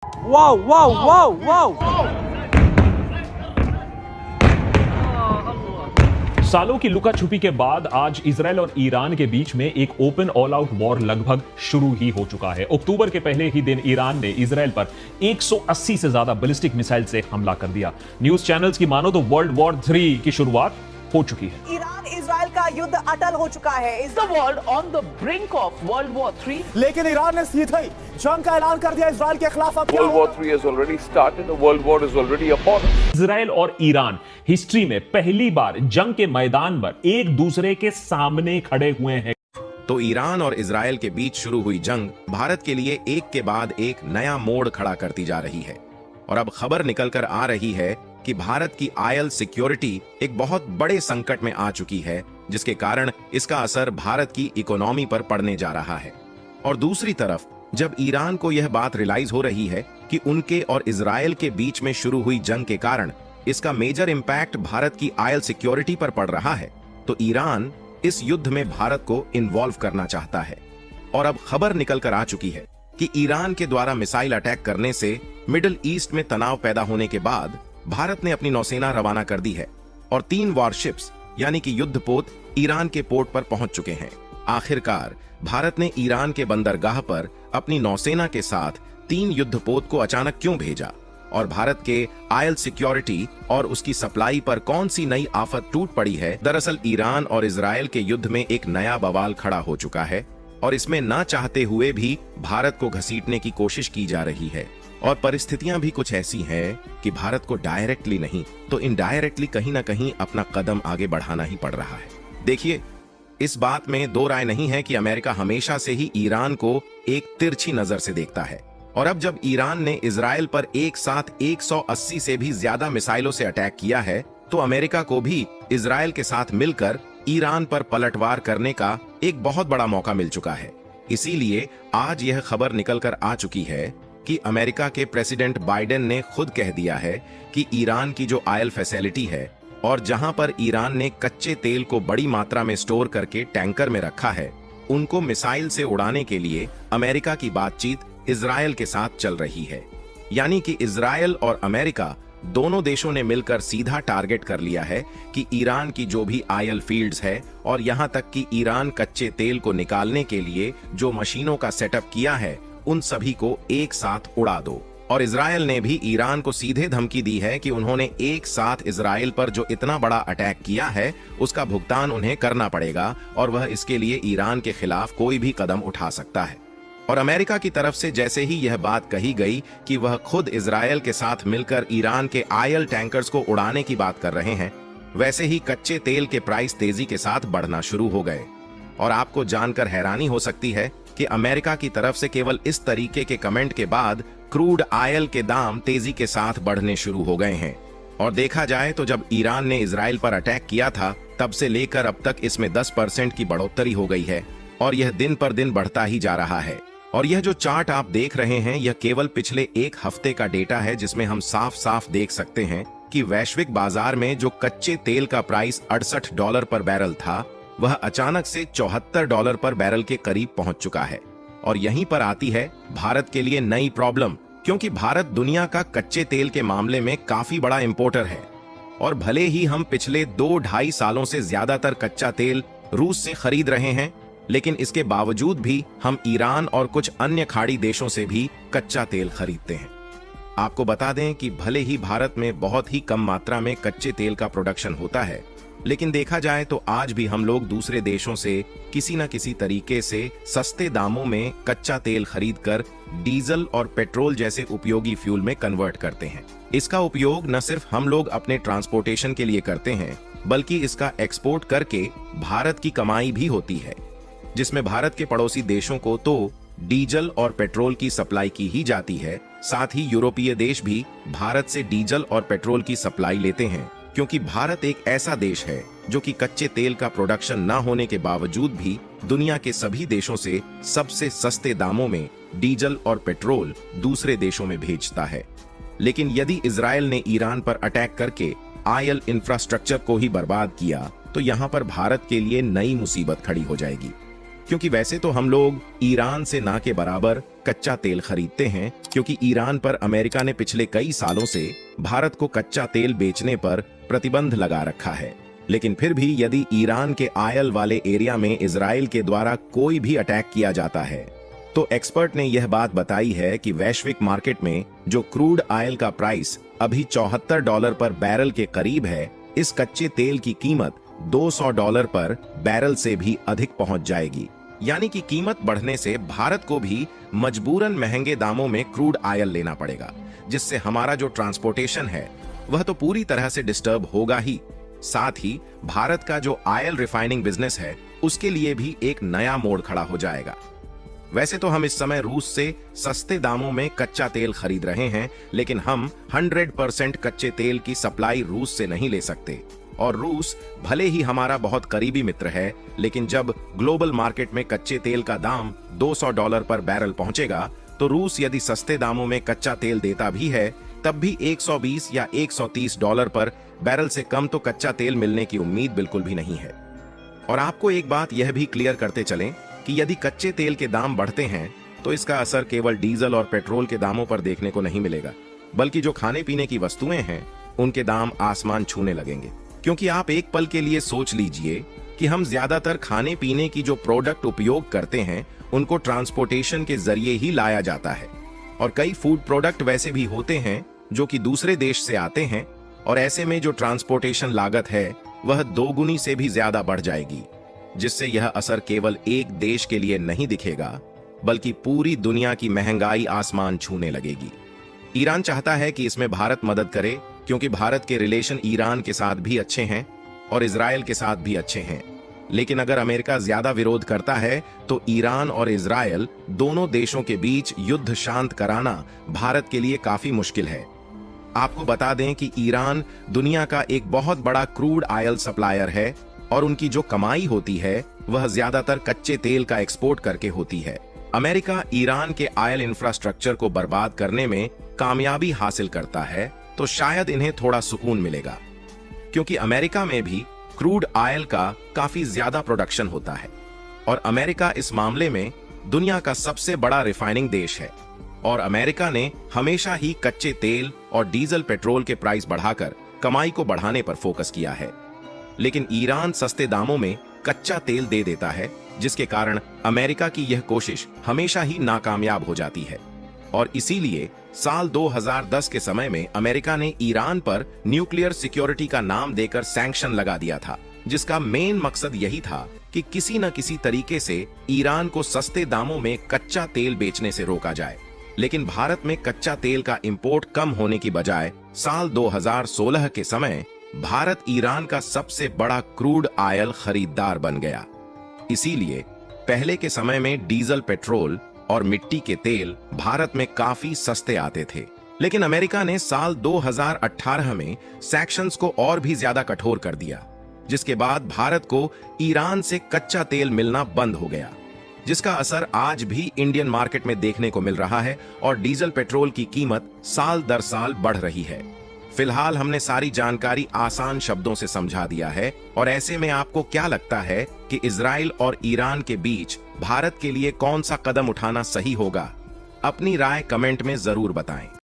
Wow, wow, wow, wow. सालों की लुका छुपी के बाद आज इजराइल और ईरान के बीच में एक ओपन ऑल आउट वॉर लगभग शुरू ही हो चुका है। अक्टूबर के पहले ही दिन ईरान ने इजराइल पर 180 से ज्यादा बैलिस्टिक मिसाइल से हमला कर दिया। न्यूज चैनल्स की मानो तो वर्ल्ड वॉर 3 की शुरुआत हो चुकी है। ईरान इजराइल का युद्ध अटल हो चुका है। Is the world on the brink of world war 3? लेकिन ईरान ने सीधे ही जंग का ऐलान कर दिया इजराइल के खिलाफ। World War III has already started. The World War is already upon us. Israel और ईरान हिस्ट्री में पहली बार जंग के मैदान पर एक दूसरे के सामने खड़े हुए हैं। तो ईरान और इजराइल के बीच शुरू हुई जंग भारत के लिए एक के बाद एक नया मोड़ खड़ा करती जा रही है। और अब खबर निकलकर आ रही है कि भारत की आयल सिक्योरिटी एक बहुत बड़े संकट में आ चुकी है, जिसके कारण इसका असर भारत की इकोनॉमी पर पड़ने जा रहा है। और दूसरी तरफ जब ईरान को यह बात रियलाइज हो रही है कि उनके और इजराइल के बीच में शुरू हुई जंग के कारण इसका मेजर इंपैक्ट भारत की आयल सिक्योरिटी पर पड़ रहा है, तो ईरान इस युद्ध में भारत को इन्वॉल्व करना चाहता है। और अब खबर निकलकर आ चुकी है कि ईरान के द्वारा मिसाइल अटैक करने से मिडिल ईस्ट में तनाव पैदा होने के बाद भारत ने अपनी नौसेना रवाना कर दी है और 3 वॉरशिप्स यानी कि युद्धपोत ईरान के पोर्ट पर पहुंच चुके हैं। आखिरकार भारत ने ईरान के बंदरगाह पर अपनी नौसेना के साथ 3 युद्धपोत को अचानक क्यों भेजा और भारत के आयल सिक्योरिटी और उसकी सप्लाई पर कौन सी नई आफत टूट पड़ी है। दरअसल ईरान और इजराइल के युद्ध में एक नया बवाल खड़ा हो चुका है और इसमें ना चाहते हुए भी भारत को घसीटने की कोशिश की जा रही है। और परिस्थितियां भी कुछ ऐसी हैं कि भारत को डायरेक्टली नहीं तो इनडायरेक्टली कहीं ना कहीं अपना कदम आगे बढ़ाना ही पड़ रहा है। देखिए, इस बात में दो राय नहीं है कि अमेरिका हमेशा से ही ईरान को एक तिरछी नजर से देखता है। और अब जब ईरान ने इजराइल पर एक साथ 180 से भी ज्यादा मिसाइलों से अटैक किया है, तो अमेरिका को भी इजराइल के साथ मिलकर ईरान पर पलटवार करने का एक बहुत बड़ा मौका मिल चुका है। इसीलिए आज यह खबर निकलकर आ चुकी है कि अमेरिका के प्रेसिडेंट बाइडेन ने खुद कह दिया है कि ईरान की जो ऑयल फैसिलिटी है और जहां पर ईरान ने कच्चे तेल को बड़ी मात्रा में स्टोर करके टैंकर में रखा है, उनको मिसाइल से उड़ाने के लिए अमेरिका की बातचीत इजराइल के साथ चल रही है। यानी कि इजराइल और अमेरिका दोनों देशों ने मिलकर सीधा टारगेट कर लिया है कि ईरान की जो भी आयल फील्ड्स है और यहां तक कि ईरान कच्चे तेल को निकालने के लिए जो मशीनों का सेटअप किया है, उन सभी को एक साथ उड़ा दो। और इजराइल ने भी ईरान को सीधे धमकी दी है कि उन्होंने एक साथ इजराइल पर जो इतना बड़ा अटैक किया है उसका भुगतान उन्हें करना पड़ेगा और वह इसके लिए ईरान के खिलाफ कोई भी कदम उठा सकता है। और अमेरिका की तरफ से जैसे ही यह बात कही गई कि वह खुद इजराइल के साथ मिलकर ईरान के आयल टैंकर्स को उड़ाने की बात कर रहे हैं, वैसे ही कच्चे तेल के प्राइस तेजी के साथ बढ़ना शुरू हो गए। और आपको जानकर हैरानी हो सकती है कि अमेरिका की तरफ से केवल इस तरीके के कमेंट के बाद क्रूड आयल के दाम तेजी के साथ बढ़ने शुरू हो गए हैं। और देखा जाए तो जब ईरान ने इजराइल पर अटैक किया था, तब से लेकर अब तक इसमें 10% की बढ़ोतरी हो गई है और यह दिन पर दिन बढ़ता ही जा रहा है। और यह जो चार्ट आप देख रहे हैं, यह केवल पिछले एक हफ्ते का डेटा है, जिसमें हम साफ साफ देख सकते हैं कि वैश्विक बाजार में जो कच्चे तेल का प्राइस $68 पर बैरल था, वह अचानक से $74 पर बैरल के करीब पहुंच चुका है। और यहीं पर आती है भारत के लिए नई प्रॉब्लम, क्योंकि भारत दुनिया का कच्चे तेल के मामले में काफी बड़ा इंपोर्टर है। और भले ही हम पिछले 2-2.5 सालों से ज्यादातर कच्चा तेल रूस से खरीद रहे हैं, लेकिन इसके बावजूद भी हम ईरान और कुछ अन्य खाड़ी देशों से भी कच्चा तेल खरीदते हैं। आपको बता दें कि भले ही भारत में बहुत ही कम मात्रा में कच्चे तेल का प्रोडक्शन होता है, लेकिन देखा जाए तो आज भी हम लोग दूसरे देशों से किसी न किसी तरीके से सस्ते दामों में कच्चा तेल खरीदकर डीजल और पेट्रोल जैसे उपयोगी फ्यूल में कन्वर्ट करते हैं। इसका उपयोग न सिर्फ हम लोग अपने ट्रांसपोर्टेशन के लिए करते हैं, बल्कि इसका एक्सपोर्ट करके भारत की कमाई भी होती है, जिसमें भारत के पड़ोसी देशों को तो डीजल और पेट्रोल की सप्लाई की ही जाती है, साथ ही यूरोपीय देश भी भारत से डीजल और पेट्रोल की सप्लाई लेते हैं, क्योंकि भारत एक ऐसा देश है जो कि कच्चे तेल का प्रोडक्शन न होने के बावजूद भी दुनिया के सभी देशों से सबसे सस्ते दामों में डीजल और पेट्रोल दूसरे देशों में भेजता है। लेकिन यदि इजराइल ने ईरान पर अटैक करके आयल इंफ्रास्ट्रक्चर को ही बर्बाद किया, तो यहाँ पर भारत के लिए नई मुसीबत खड़ी हो जाएगी, क्योंकि वैसे तो हम लोग ईरान से ना के बराबर कच्चा तेल खरीदते हैं, क्योंकि ईरान पर अमेरिका ने पिछले कई सालों से भारत को कच्चा तेल बेचने पर प्रतिबंध लगा रखा है। लेकिन फिर भी यदि ईरान के आयल वाले एरिया में इजराइल के द्वारा कोई भी अटैक किया जाता है, तो एक्सपर्ट ने यह बात बताई है कि वैश्विक मार्केट में जो क्रूड आयल का प्राइस अभी $74 पर बैरल के करीब है, इस कच्चे तेल की कीमत $200 पर बैरल से भी अधिक पहुंच जाएगी। यानी कि कीमत बढ़ने से भारत को भी मजबूरन महंगे दामों में क्रूड आयल लेना पड़ेगा, जिससे हमारा जो ट्रांसपोर्टेशन है वह तो पूरी तरह से डिस्टर्ब होगा ही, साथ ही भारत का जो आयल रिफाइनिंग बिजनेस है उसके लिए भी एक नया मोड़ खड़ा हो जाएगा। वैसे तो हम इस समय रूस से सस्ते दामों में कच्चा तेल खरीद रहे हैं, लेकिन हम 100% कच्चे तेल की सप्लाई रूस से नहीं ले सकते। और रूस भले ही हमारा बहुत करीबी मित्र है, लेकिन जब ग्लोबल मार्केट में कच्चे तेल का दाम $200 पर बैरल पहुंचेगा, तो रूस यदि सस्ते दामों में कच्चा तेल देता भी है, तब भी $120 या $130 पर बैरल से कम तो कच्चा तेल मिलने की उम्मीद बिल्कुल भी नहीं है। और आपको एक बात यह भी क्लियर करते चलें कि यदि कच्चे तेल के दाम बढ़ते हैं तो इसका असर केवल डीजल और पेट्रोल के दामों पर देखने को नहीं मिलेगा, बल्कि जो खाने पीने की वस्तुएं हैं उनके दाम आसमान छूने लगेंगे। क्योंकि आप एक पल के लिए सोच लीजिए कि हम ज्यादातर खाने पीने की जो प्रोडक्ट उपयोग करते हैं उनको ट्रांसपोर्टेशन के जरिए ही लाया जाता है, और कई फूड प्रोडक्ट वैसे भी होते हैं जो कि दूसरे देश से आते हैं, और ऐसे में जो ट्रांसपोर्टेशन लागत है वह दोगुनी से भी ज्यादा बढ़ जाएगी, जिससे यह असर केवल एक देश के लिए नहीं दिखेगा बल्कि पूरी दुनिया की महंगाई आसमान छूने लगेगी। ईरान चाहता है कि इसमें भारत मदद करे, क्योंकि भारत के रिलेशन ईरान के साथ भी अच्छे हैं और इजराइल के साथ भी अच्छे हैं। लेकिन अगर अमेरिका ज्यादा विरोध करता है तो ईरान और इजराइल दोनों देशों के बीच युद्ध शांत कराना भारत के लिए काफी मुश्किल है। आपको बता दें कि ईरान दुनिया का एक बहुत बड़ा क्रूड आयल सप्लायर है, और उनकी जो कमाई होती है वह ज्यादातर कच्चे तेल का एक्सपोर्ट करके होती है। अमेरिका ईरान के आयल इंफ्रास्ट्रक्चर को बर्बाद करने में कामयाबी हासिल करता है तो शायद इन्हें थोड़ा सुकून मिलेगा, क्योंकि अमेरिका में भी क्रूड आयल का काफी ज्यादा प्रोडक्शन होता है, और अमेरिका इस मामले में दुनिया का सबसे बड़ा रिफाइनिंग देश है। और अमेरिका ने हमेशा ही कच्चे तेल और डीजल पेट्रोल के प्राइस बढ़ाकर कमाई को बढ़ाने पर फोकस किया है। लेकिन ईरान सस्ते दामों में कच्चा तेल दे देता है, जिसके कारण अमेरिका की यह कोशिश हमेशा ही नाकामयाब हो जाती है। और इसीलिए साल 2010 के समय में अमेरिका ने ईरान पर न्यूक्लियर सिक्योरिटी का नाम देकर सैंक्शन लगा दिया था, जिसका मेन मकसद यही था कि किसी न किसी तरीके से ईरान को सस्ते दामों में कच्चा तेल बेचने से रोका जाए। लेकिन भारत में कच्चा तेल का इंपोर्ट कम होने की बजाय साल 2016 के समय भारत ईरान का सबसे बड़ा क्रूड आयल खरीदार बन गया। इसीलिए पहले के समय में डीजल, पेट्रोल और मिट्टी के तेल भारत में काफी सस्ते आते थे। लेकिन अमेरिका ने साल 2018 में सैंक्शंस को और भी ज्यादा कठोर कर दिया, जिसके बाद भारत को ईरान से कच्चा तेल मिलना बंद हो गया, जिसका असर आज भी इंडियन मार्केट में देखने को मिल रहा है, और डीजल, पेट्रोल की कीमत साल दर साल बढ़ रही है। फिलहाल हमने सारी जानकारी आसान शब्दों से समझा दिया है, और ऐसे में आपको क्या लगता है कि इजराइल और ईरान के बीच भारत के लिए कौन सा कदम उठाना सही होगा? अपनी राय कमेंट में जरूर बताएं।